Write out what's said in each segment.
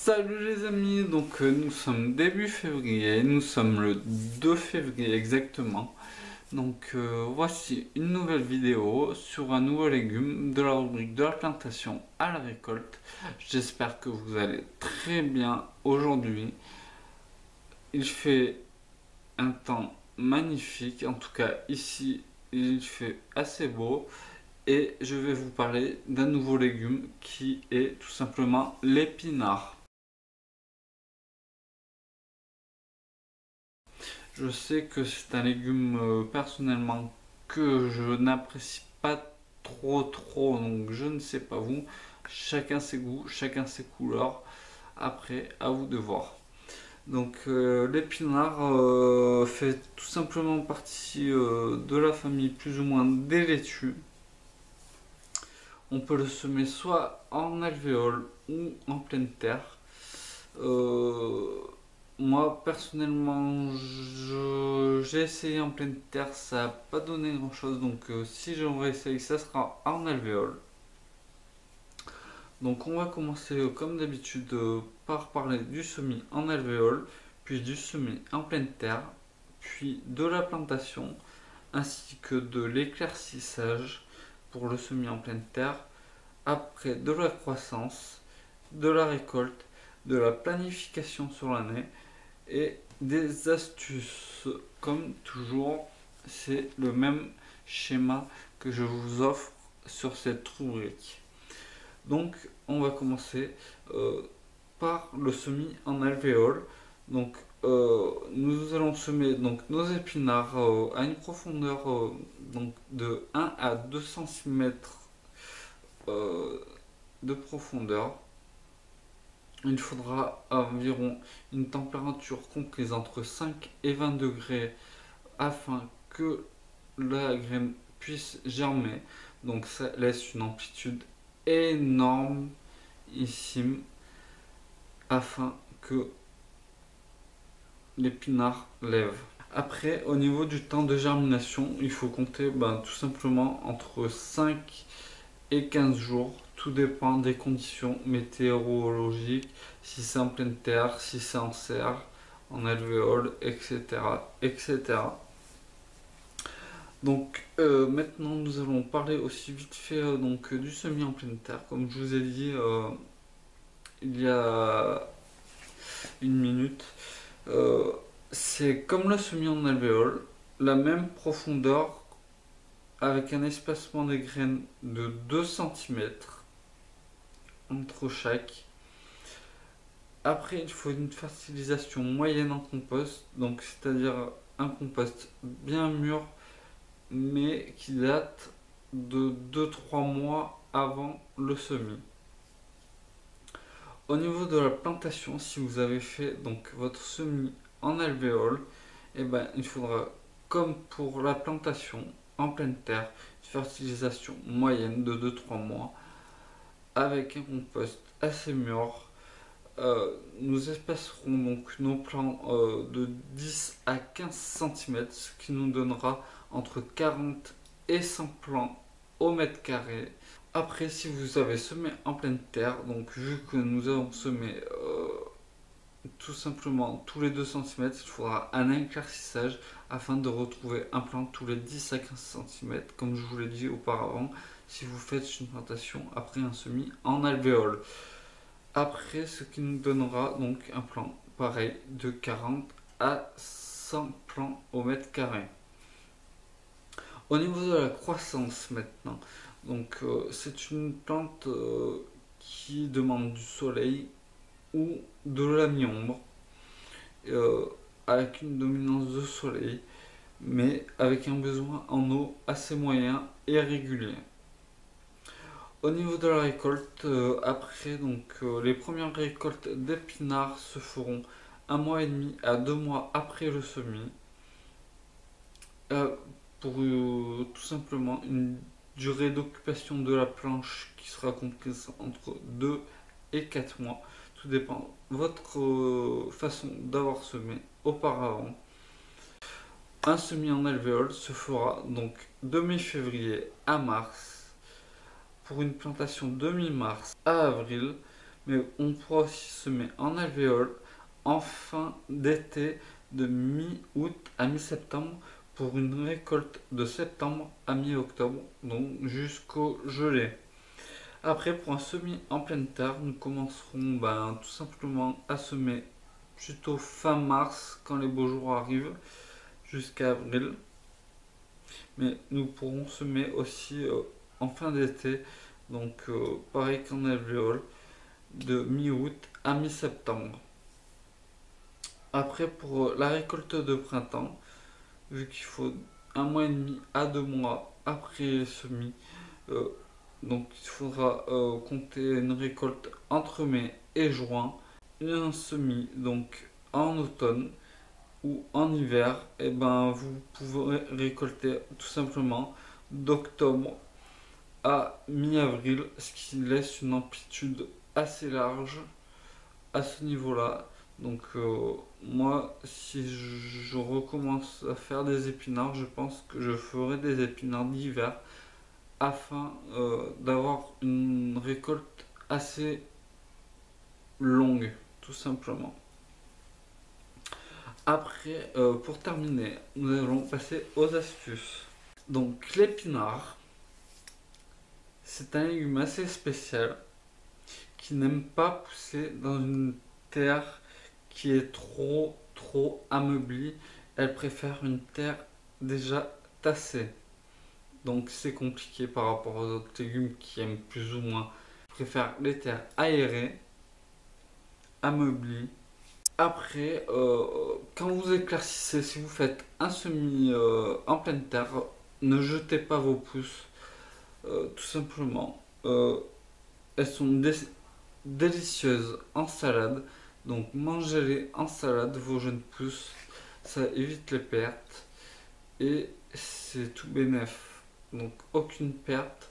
Salut les amis, donc nous sommes début février, nous sommes le 2 février exactement. Donc voici une nouvelle vidéo sur un nouveau légume de la rubrique de la plantation à la récolte. J'espère que vous allez très bien aujourd'hui. Il fait un temps magnifique, en tout cas ici il fait assez beau. Et je vais vous parler d'un nouveau légume qui est tout simplement l'épinard. Je sais que c'est un légume personnellement que je n'apprécie pas trop, donc je ne sais pas vous. Chacun ses goûts, chacun ses couleurs. Après, à vous de voir. Donc l'épinard fait tout simplement partie de la famille plus ou moins des laitues. On peut le semer soit en alvéole ou en pleine terre. Euh, Moi personnellement, j'ai essayé en pleine terre, ça n'a pas donné grand chose. Donc si j'en essayer, ça sera en alvéole. Donc on va commencer comme d'habitude par parler du semis en alvéole, puis du semis en pleine terre, puis de la plantation, ainsi que de l'éclaircissage pour le semis en pleine terre, après de la croissance, de la récolte, de la planification sur l'année et des astuces. Comme toujours, c'est le même schéma que je vous offre sur cette rubrique. Donc, on va commencer par le semis en alvéole. Donc, nous allons semer donc, nos épinards à une profondeur donc, de 1 à 2 cm de profondeur. Il faudra environ une température comprise entre 5 et 20 degrés afin que la graine puisse germer. Donc ça laisse une amplitude énorme ici afin que l'épinard lève. Après, au niveau du temps de germination, il faut compter tout simplement entre 5 et 15 jours. Tout dépend des conditions météorologiques, si c'est en pleine terre, si c'est en serre, en alvéole, etc. etc. Donc maintenant nous allons parler aussi vite fait du semis en pleine terre. Comme je vous ai dit il y a une minute, euh, c'est comme le semis en alvéole, la même profondeur avec un espacement des graines de 2 cm entre chaque. Après, il faut une fertilisation moyenne en compost, donc c'est-à-dire un compost bien mûr, mais qui date de 2-3 mois avant le semis. Au niveau de la plantation, si vous avez fait donc votre semis en alvéole, il faudra, comme pour la plantation en pleine terre, une fertilisation moyenne de 2-3 mois avec un compost assez mûr. Nous espacerons donc nos plants de 10 à 15 cm, ce qui nous donnera entre 40 et 100 plants au mètre carré. Après, si vous avez semé en pleine terre, donc vu que nous avons semé tout simplement tous les 2 cm, il faudra un éclaircissage afin de retrouver un plant tous les 10 à 15 cm, comme je vous l'ai dit auparavant, si vous faites une plantation après un semis en alvéole. Après, ce qui nous donnera donc un plan pareil de 40 à 100 plants au mètre carré. Au niveau de la croissance maintenant, donc c'est une plante qui demande du soleil ou de la mi-ombre, euh, avec une dominance de soleil, mais avec un besoin en eau assez moyen et régulier. Au niveau de la récolte, après les premières récoltes d'épinards se feront 1 mois et demi à 2 mois après le semis, euh, pour tout simplement une durée d'occupation de la planche qui sera comprise entre 2 et 4 mois. Tout dépend de votre façon d'avoir semé auparavant. Un semis en alvéole se fera donc de mi-février à mars, pour une plantation de mi-mars à avril, mais on pourra aussi semer en alvéole en fin d'été de mi-août à mi-septembre pour une récolte de septembre à mi-octobre, donc jusqu'au gelé. Après, pour un semis en pleine terre, nous commencerons tout simplement à semer plutôt fin mars quand les beaux jours arrivent jusqu'à avril. Mais nous pourrons semer aussi en fin d'été, donc pareil qu'en alvéole, de mi-août à mi-septembre. Après, pour la récolte de printemps, vu qu'il faut 1 mois et demi à 2 mois après les semis, euh, donc il faudra compter une récolte entre mai et juin, un semis donc en automne ou en hiver, et ben vous pouvez récolter tout simplement d'octobre à mi-avril, ce qui laisse une amplitude assez large à ce niveau-là. Donc moi, si je recommence à faire des épinards, je pense que je ferai des épinards d'hiver afin d'avoir une récolte assez longue, tout simplement. Après, pour terminer, nous allons passer aux astuces. Donc l'épinard, c'est un légume assez spécial qui n'aime pas pousser dans une terre qui est trop ameublie. Elle préfère une terre déjà tassée. Donc c'est compliqué par rapport aux autres légumes qui aiment plus ou moins. Préfèrent les terres aérées, ameublies. Après, quand vous éclaircissez, si vous faites un semis en pleine terre, ne jetez pas vos pousses, tout simplement. Elles sont délicieuses en salade, donc mangez-les en salade, vos jeunes pousses, ça évite les pertes et c'est tout bénef. Donc aucune perte,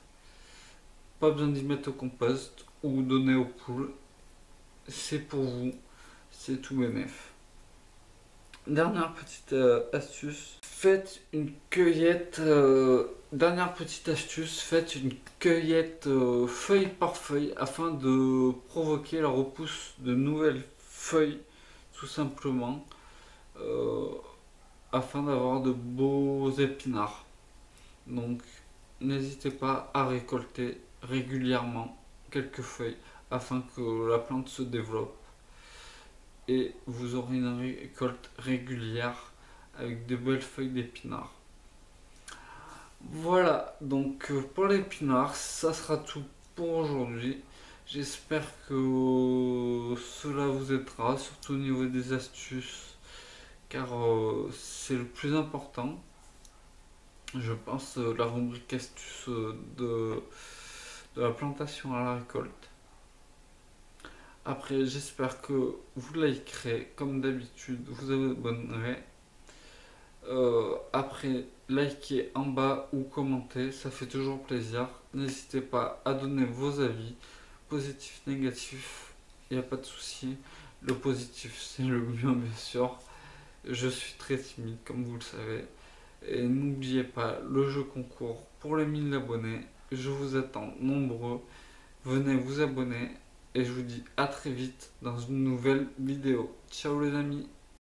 pas besoin d'y mettre au compost ou donner aux poules, c'est pour vous, c'est tout bénef. Dernière petite astuce, faites une cueillette. Dernière petite astuce, faites une cueillette feuille par feuille afin de provoquer la repousse de nouvelles feuilles, tout simplement, euh, afin d'avoir de beaux épinards. Donc, n'hésitez pas à récolter régulièrement quelques feuilles afin que la plante se développe et vous aurez une récolte régulière avec de belles feuilles d'épinards. Voilà, donc pour l'épinard, ça sera tout pour aujourd'hui. J'espère que cela vous aidera, surtout au niveau des astuces, car c'est le plus important. Je pense la rubrique astuces de la plantation à la récolte. Après, j'espère que vous likerez, comme d'habitude, vous abonnerez. Après, likez en bas ou commentez, ça fait toujours plaisir. N'hésitez pas à donner vos avis, positifs, négatifs, il n'y a pas de souci. Le positif, c'est le mieux, bien sûr. Je suis très timide, comme vous le savez. Et n'oubliez pas le jeu concours pour les 1000 abonnés. Je vous attends nombreux. Venez vous abonner et je vous dis à très vite dans une nouvelle vidéo. Ciao les amis!